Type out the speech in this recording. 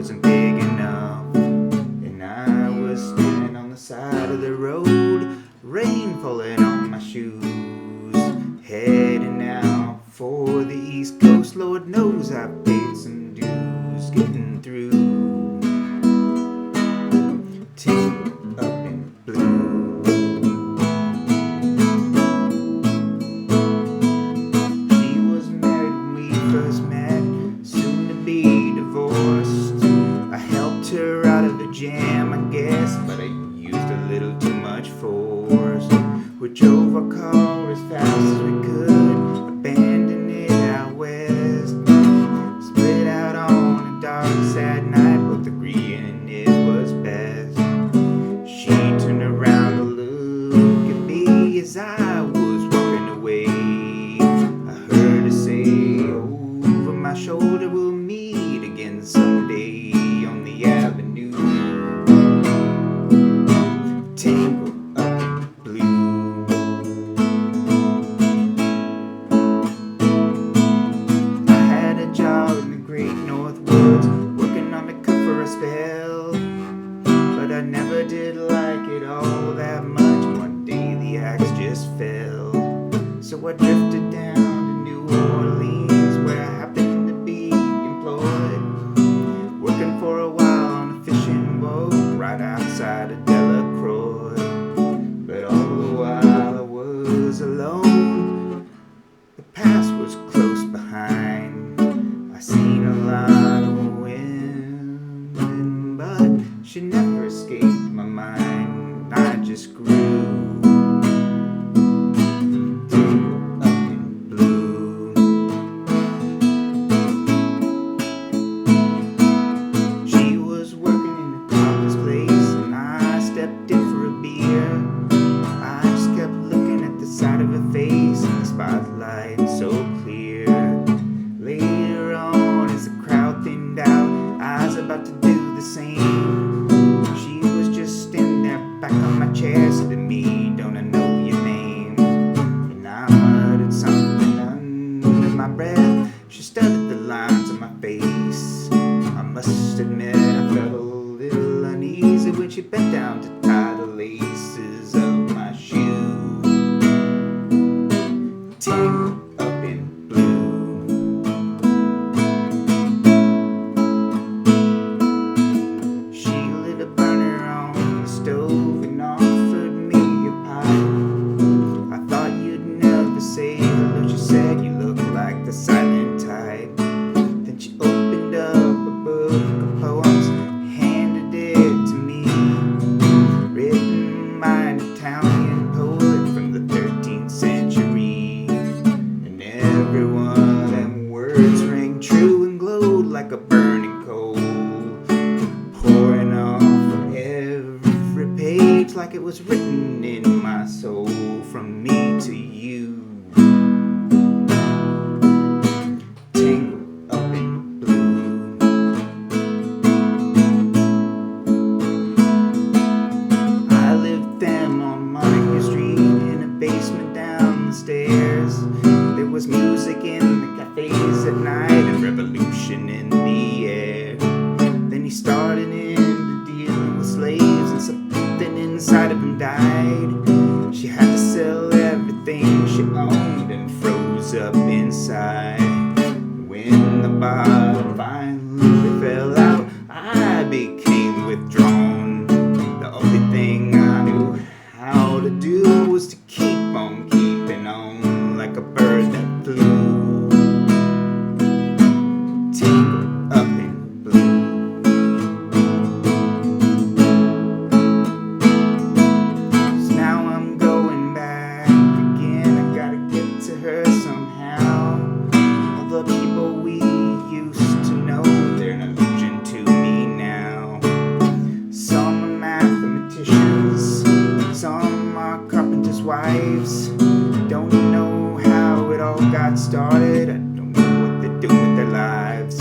wasn't big enough, and I was standing on the side of the road, rain falling on my shoes, heading out for the East Coast. Lord knows I've paid some dues getting through. Tangled up in blue. She was married when we first met, soon to be divorced. I helped her out of a jam, I guess, but I used a little too much force. We drove our car as fast as we could, abandoned it out west. Split out on a dark, sad night, both agreeing it was best. She turned around to look at me as I was walking away. I heard her say over my shoulder, we'll meet again someday on the avenue. Tangled up in blue. I had a job in the great North Woods, working on the cup for a spell, but I never did like it all that much. One day the axe just fell, so I drifted down to New Orleans, where I happened to be employed, working for a while on a fishing boat right outside of Delacroix. But all the while I was alone, the past was close behind. I seen a lot of women, but she never escaped my mind. I just grew. Tangled up in blue. She was working in a coffee's place, and I stepped in for a beer. I just kept looking at the side of her face, and the spotlight so clear. Later on, as the crowd thinned out, I was about to do the same. She was just standing there back on my chair, said to me, "Don't I know your name?" And I muttered something under my breath. She studied the lines on my face. I must admit I felt a little uneasy when she bent down to tie the laces of my shoe. Tangled up in blue. She lit a burner on the stove and offered me a pipe. I thought you'd never say hello, she said, "You look like the silent type." Then she opened up a book of poems, handed it to me, written by an Italian poet from the 13th century. And every one of them words rang true and glowed like a burning coal, pouring off of every page like it was written in my soul, from me to you. Tangled up in blue. I lived them on Montague Street in a basement down the stairs. There was music in the cafes at night and revolution in the air. Then he started into dealing with slaves, and something inside of him died. She had to sell everything she owned and froze up inside. When the bottom finally fell out, I became withdrawn. The only thing I knew how to do was to keep on keeping on, like a bird that flew. Tangled up in blue. So now I'm going back again. I gotta get to her somehow. All the people we used to know, they're an illusion to me now. Some are mathematicians, some are carpenters' wives. Don't know how it all got started. I don't know what they do with their lives.